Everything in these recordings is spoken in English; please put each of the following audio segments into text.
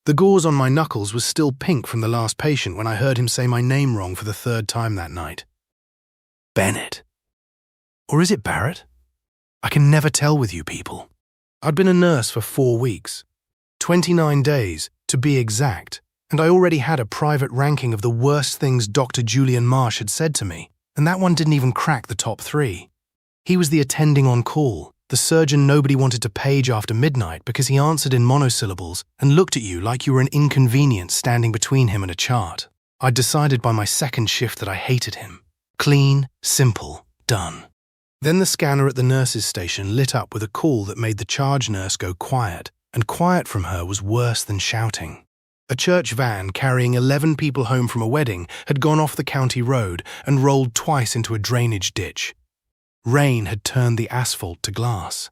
The gauze on my knuckles was still pink from the last patient when I heard him say my name wrong for the third time that night. Bennett. Or is it Barrett? I can never tell with you people. I'd been a nurse for 4 weeks. 29 days, to be exact, and I already had a private ranking of the worst things Dr. Julian Marsh had said to me, and that one didn't even crack the top 3. He was the attending on call, the surgeon nobody wanted to page after midnight because he answered in monosyllables and looked at you like you were an inconvenience standing between him and a chart. I'd decided by my second shift that I hated him. Clean, simple, done. Then the scanner at the nurse's station lit up with a call that made the charge nurse go quiet, and quiet from her was worse than shouting. A church van carrying 11 people home from a wedding had gone off the county road and rolled twice into a drainage ditch. Rain had turned the asphalt to glass.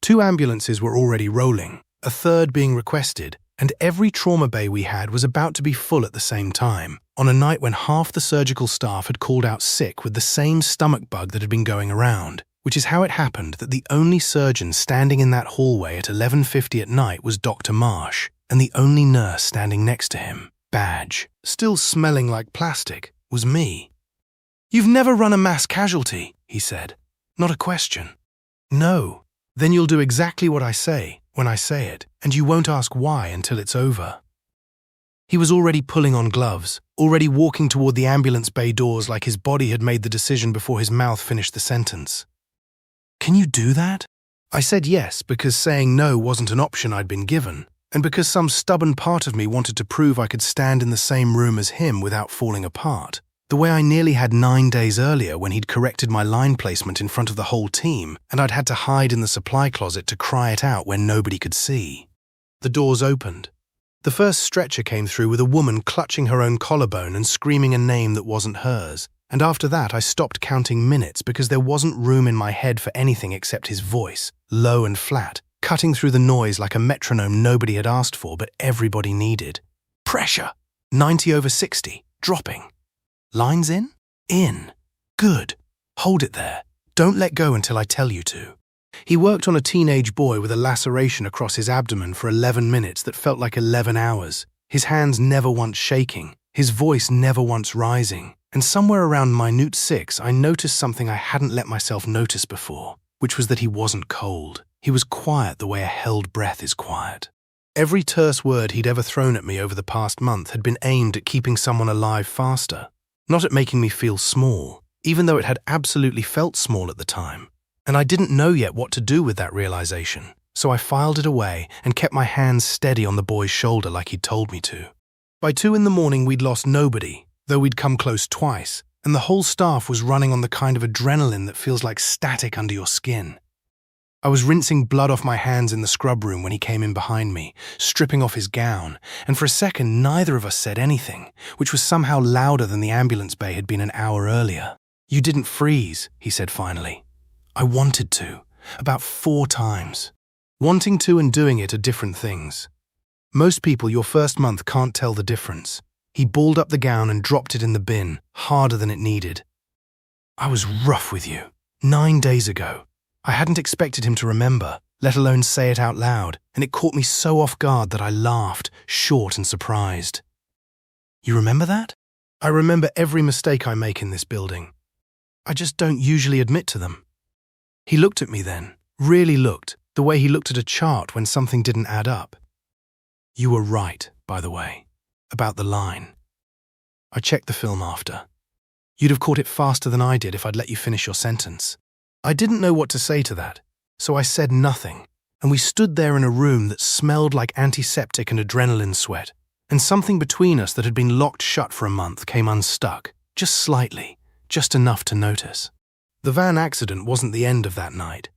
2 ambulances were already rolling, a third being requested, and every trauma bay we had was about to be full at the same time, on a night when half the surgical staff had called out sick with the same stomach bug that had been going around, which is how it happened that the only surgeon standing in that hallway at 11:50 at night was Dr. Marsh, and the only nurse standing next to him, badge, still smelling like plastic, was me. "You've never run a mass casualty," he said. Not a question. "No. Then you'll do exactly what I say, when I say it, and you won't ask why until it's over." He was already pulling on gloves, already walking toward the ambulance bay doors like his body had made the decision before his mouth finished the sentence. "Can you do that?" I said yes because saying no wasn't an option I'd been given, and because some stubborn part of me wanted to prove I could stand in the same room as him without falling apart, the way I nearly had 9 days earlier when he'd corrected my line placement in front of the whole team and I'd had to hide in the supply closet to cry it out when nobody could see. The doors opened. The first stretcher came through with a woman clutching her own collarbone and screaming a name that wasn't hers, and after that I stopped counting minutes because there wasn't room in my head for anything except his voice, low and flat, cutting through the noise like a metronome nobody had asked for but everybody needed. Pressure. 90/60. Dropping. Lines in? In. Good. Hold it there. Don't let go until I tell you to. He worked on a teenage boy with a laceration across his abdomen for 11 minutes that felt like 11 hours, his hands never once shaking, his voice never once rising, and somewhere around minute 6 I noticed something I hadn't let myself notice before, which was that he wasn't cold. He was quiet the way a held breath is quiet. Every terse word he'd ever thrown at me over the past month had been aimed at keeping someone alive faster, not at making me feel small, even though it had absolutely felt small at the time. And I didn't know yet what to do with that realization, so I filed it away and kept my hands steady on the boy's shoulder like he'd told me to. By 2 in the morning we'd lost nobody, though we'd come close twice, and the whole staff was running on the kind of adrenaline that feels like static under your skin. I was rinsing blood off my hands in the scrub room when he came in behind me, stripping off his gown, and for a second neither of us said anything, which was somehow louder than the ambulance bay had been an hour earlier. "You didn't freeze," he said finally. "I wanted to, about 4 times. Wanting to and doing it are different things. Most people your first month can't tell the difference." He balled up the gown and dropped it in the bin, harder than it needed. "I was rough with you. 9 days ago. I hadn't expected him to remember, let alone say it out loud, and it caught me so off guard that I laughed, short and surprised. You remember that? I remember every mistake I make in this building. I just don't usually admit to them." He looked at me then, really looked, the way he looked at a chart when something didn't add up. "You were right, by the way, about the line. I checked the film after. You'd have caught it faster than I did if I'd let you finish your sentence." I didn't know what to say to that, so I said nothing, and we stood there in a room that smelled like antiseptic and adrenaline sweat, and something between us that had been locked shut for a month came unstuck, just slightly, just enough to notice. The van accident wasn't the end of that night.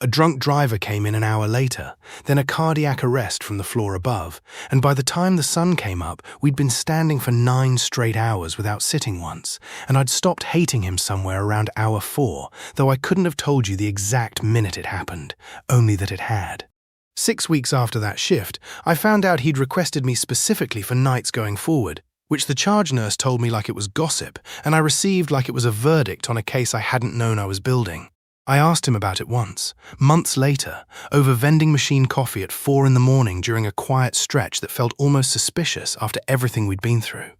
A drunk driver came in an hour later, then a cardiac arrest from the floor above, and by the time the sun came up, we'd been standing for 9 straight hours without sitting once, and I'd stopped hating him somewhere around hour 4, though I couldn't have told you the exact minute it happened, only that it had. 6 weeks after that shift, I found out he'd requested me specifically for nights going forward, which the charge nurse told me like it was gossip, and I received like it was a verdict on a case I hadn't known I was building. I asked him about it once, months later, over vending machine coffee at 4 in the morning during a quiet stretch that felt almost suspicious after everything we'd been through.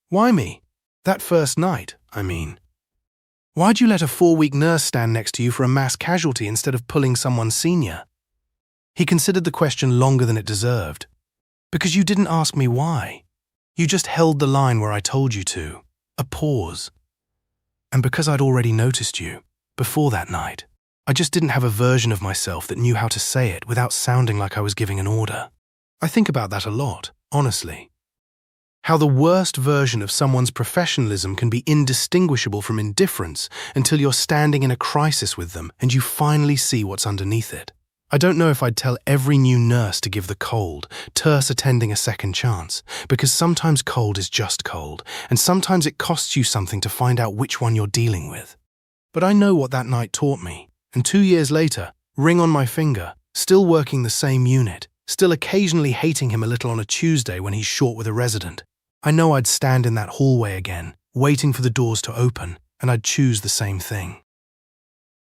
Why me? That first night, I mean. Why'd you let a 4-week nurse stand next to you for a mass casualty instead of pulling someone senior? He considered the question longer than it deserved. Because you didn't ask me why. You just held the line where I told you to. A pause. And because I'd already noticed you, before that night, I just didn't have a version of myself that knew how to say it without sounding like I was giving an order. I think about that a lot, honestly. How the worst version of someone's professionalism can be indistinguishable from indifference until you're standing in a crisis with them and you finally see what's underneath it. I don't know if I'd tell every new nurse to give the cold, terse attending a second chance, because sometimes cold is just cold, and sometimes it costs you something to find out which one you're dealing with. But I know what that night taught me, and 2 years later, ring on my finger, still working the same unit, still occasionally hating him a little on a Tuesday when he's short with a resident. I know I'd stand in that hallway again, waiting for the doors to open, and I'd choose the same thing.